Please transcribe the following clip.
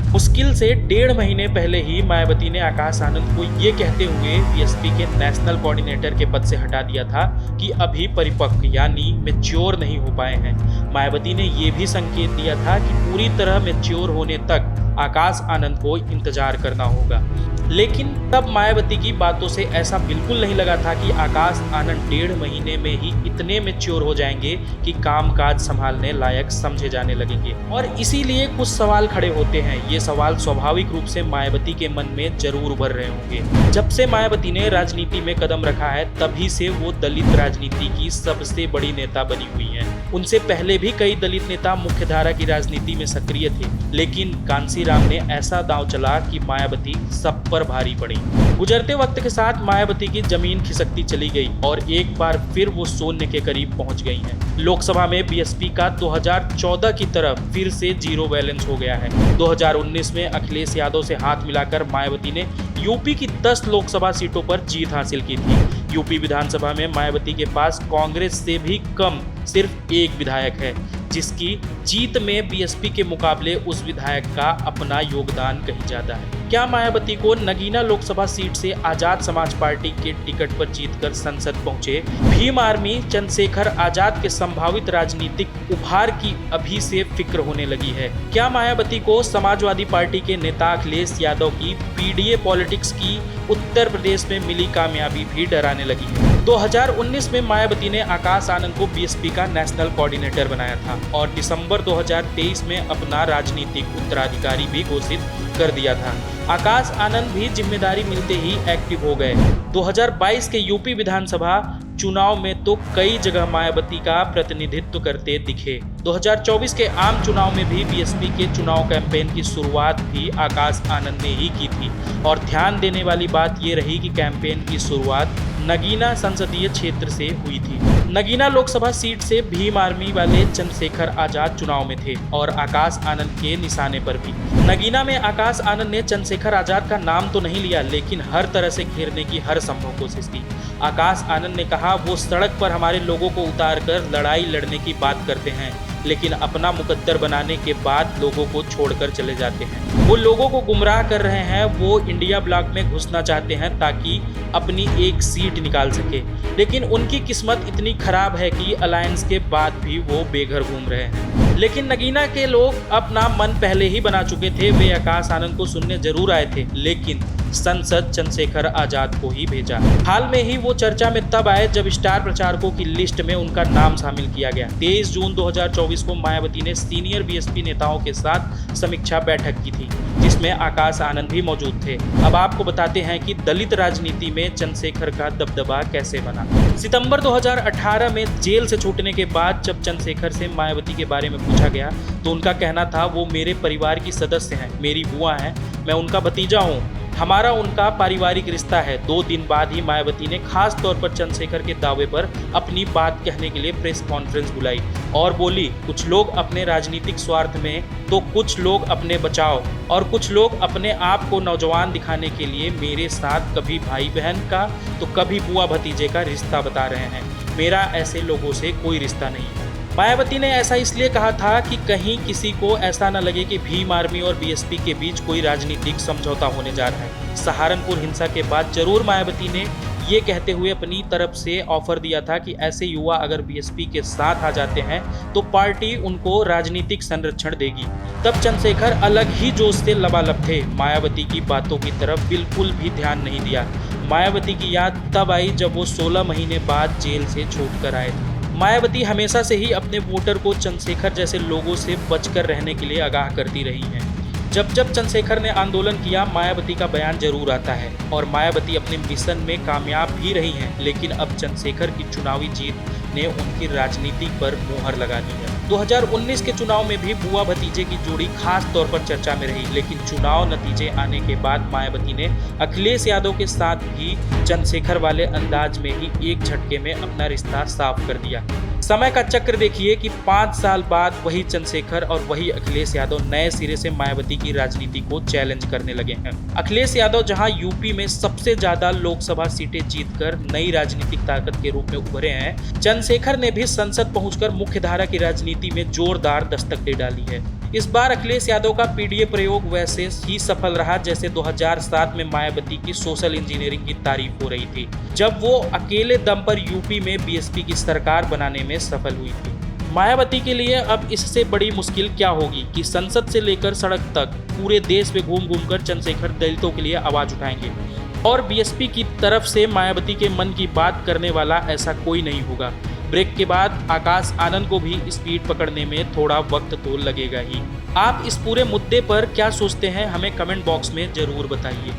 मुश्किल से 1.5 महीने पहले ही मायावती ने आकाश आनंद को ये कहते हुए बीएसपी के नेशनल कोऑर्डिनेटर के पद से हटा दिया था कि अभी परिपक्व यानी मैच्योर नहीं हो पाए हैं। मायावती ने ये भी संकेत दिया था कि पूरी तरह मैच्योर होने तक आकाश आनंद को इंतजार करना होगा। लेकिन तब मायावती की बातों से ऐसा बिल्कुल नहीं लगा था कि आकाश आनंद 1.5 महीने में ही इतने मैच्योर हो जाएंगे कि कामकाज संभालने लायक समझे जाने लगेंगे। और इसीलिए कुछ सवाल खड़े होते हैं। ये सवाल स्वाभाविक रूप से मायावती के मन में जरूर उभर रहे होंगे। जब से मायावती ने राजनीति में कदम रखा है तभी से वो दलित राजनीति की सबसे बड़ी नेता बनी हुई है। उनसे पहले भी कई दलित नेता मुख्यधारा की राजनीति में सक्रिय थे, लेकिन कांसीराम ने ऐसा दांव चला कि मायावती सब पर भारी पड़ी। गुजरते वक्त के साथ मायावती की जमीन खिसकती चली गई और एक बार फिर वो शून्य के करीब पहुंच गई हैं। लोकसभा में बीएसपी का 2014 की तरफ फिर से जीरो बैलेंस हो गया है। 2019 में अखिलेश यादव से हाथ मिलाकर मायावती ने यूपी की 10 लोकसभा सीटों पर जीत हासिल की थी। यूपी विधानसभा में मायावती के पास कांग्रेस से भी कम सिर्फ एक विधायक है, जिसकी जीत में बीएसपी के मुकाबले उस विधायक का अपना योगदान कहीं ज्यादा है। क्या मायावती को नगीना लोकसभा सीट से आजाद समाज पार्टी के टिकट पर जीतकर संसद पहुंचे भीम आर्मी चंद्रशेखर आजाद के संभावित राजनीतिक उभार की अभी से फिक्र होने लगी है? क्या मायावती को समाजवादी पार्टी के नेता अखिलेश यादव की पीडीए पॉलिटिक्स की उत्तर प्रदेश में मिली कामयाबी भी डराने लगी है? 2019 में मायावती ने आकाश आनंद को बीएसपी का नेशनल कोऑर्डिनेटर बनाया था और दिसंबर 2023 में अपना राजनीतिक उत्तराधिकारी भी घोषित कर दिया था। आकाश आनंद भी जिम्मेदारी मिलते ही एक्टिव हो गए। 2022 के यूपी विधानसभा चुनाव में तो कई जगह मायावती का प्रतिनिधित्व करते दिखे। 2024 के आम चुनाव में भी बीएसपी के चुनाव कैंपेन की शुरुआत भी आकाश आनंद ने ही की थी और ध्यान देने वाली बात ये रही कि कैंपेन की शुरुआत नगीना संसदीय क्षेत्र से हुई थी। नगीना लोकसभा सीट से भीम आर्मी वाले चंद्रशेखर आजाद चुनाव में थे और आकाश आनंद के निशाने पर भी। नगीना में आकाश आनंद ने चंद्रशेखर आजाद का नाम तो नहीं लिया, लेकिन हर तरह से घेरने की हर संभव कोशिश की। आकाश आनंद ने कहा, वो सड़क पर हमारे लोगों को उतारकर लड़ाई लड़ने की बात करते हैं, लेकिन अपना मुकद्दर बनाने के बाद लोगों को छोड़कर चले जाते हैं। वो लोगों को गुमराह कर रहे हैं। वो इंडिया ब्लॉक में घुसना चाहते हैं ताकि अपनी एक सीट निकाल सके, लेकिन उनकी किस्मत इतनी खराब है कि अलायंस के बाद भी वो बेघर घूम रहे हैं। लेकिन नगीना के लोग अपना मन पहले ही बना चुके थे। वे आकाश आनंद को सुनने जरूर आए थे, लेकिन संसद चंद्रशेखर आजाद को ही भेजा। हाल में ही वो चर्चा में तब आए जब स्टार प्रचारकों की लिस्ट में उनका नाम शामिल किया गया। 23 जून 2024 को मायावती ने सीनियर बीएसपी नेताओं के साथ समीक्षा बैठक की थी, जिसमें आकाश आनंद भी मौजूद थे। अब आपको बताते हैं कि दलित राजनीति में चंद्रशेखर का दबदबा कैसे बना। सितंबर 2018 में जेल से छूटने के बाद जब चंद्रशेखर से मायावती के बारे में पूछा गया तो उनका कहना था, वो मेरे परिवार की सदस्य हैं, मेरी बुआ हैं, मैं उनका भतीजा हूँ, हमारा उनका पारिवारिक रिश्ता है। 2 दिन बाद ही मायावती ने खास तौर पर चंद्रशेखर के दावे पर अपनी बात कहने के लिए प्रेस कॉन्फ्रेंस बुलाई और बोली, कुछ लोग अपने राजनीतिक स्वार्थ में तो कुछ लोग अपने बचाव और कुछ लोग अपने आप को नौजवान दिखाने के लिए मेरे साथ कभी भाई बहन का तो कभी बुआ भतीजे का रिश्ता बता रहे हैं। मेरा ऐसे लोगों से कोई रिश्ता नहीं है। मायावती ने ऐसा इसलिए कहा था कि कहीं किसी को ऐसा न लगे कि भीम आर्मी और बीएसपी के बीच कोई राजनीतिक समझौता होने जा रहा है। सहारनपुर हिंसा के बाद जरूर मायावती ने ये कहते हुए अपनी तरफ से ऑफर दिया था कि ऐसे युवा अगर बीएसपी के साथ आ जाते हैं तो पार्टी उनको राजनीतिक संरक्षण देगी। तब चंद्रशेखर अलग ही जोश से लबालब थे, मायावती की बातों की तरफ बिल्कुल भी ध्यान नहीं दिया। मायावती की याद तब आई जब वो 16 महीने बाद जेल से छूट कर आए थे। मायावती हमेशा से ही अपने वोटर को चंद्रशेखर जैसे लोगों से बचकर रहने के लिए आगाह करती रही हैं। जब जब चंद्रशेखर ने आंदोलन किया, मायावती का बयान जरूर आता है और मायावती अपने मिशन में कामयाब भी रही हैं, लेकिन अब चंद्रशेखर की चुनावी जीत ने उनकी राजनीति पर मुहर लगा दी है। 2019 के चुनाव में भी बुआ भतीजे की जोड़ी खास तौर पर चर्चा में रही, लेकिन चुनाव नतीजे आने के बाद मायावती ने अखिलेश यादव के साथ भी चंद्रशेखर वाले अंदाज में ही एक झटके में अपना रिश्ता साफ कर दिया। समय का चक्र देखिए कि 5 साल बाद वही चंद्रशेखर और वही अखिलेश यादव नए सिरे से मायावती की राजनीति को चैलेंज करने लगे हैं। अखिलेश यादव जहां यूपी में सबसे ज्यादा लोकसभा सीटें जीतकर नई राजनीतिक ताकत के रूप में उभरे हैं, चंद्रशेखर ने भी संसद पहुंचकर मुख्यधारा की राजनीति में जोरदार दस्तक दे डाली है। इस बार अखिलेश यादव का पीडीए प्रयोग वैसे ही सफल रहा जैसे 2007 में मायावती की सोशल इंजीनियरिंग की तारीफ हो रही थी, जब वो अकेले दम पर यूपी में बीएसपी की सरकार बनाने में सफल हुई थी। मायावती के लिए अब इससे बड़ी मुश्किल क्या होगी कि संसद से लेकर सड़क तक पूरे देश में घूम घूम कर चंद्रशेखर दलितों के लिए आवाज उठाएंगे और बीएसपी की तरफ से मायावती के मन की बात करने वाला ऐसा कोई नहीं होगा। ब्रेक के बाद आकाश आनंद को भी स्पीड पकड़ने में थोड़ा वक्त तो लगेगा ही। आप इस पूरे मुद्दे पर क्या सोचते हैं, हमें कमेंट बॉक्स में जरूर बताइए।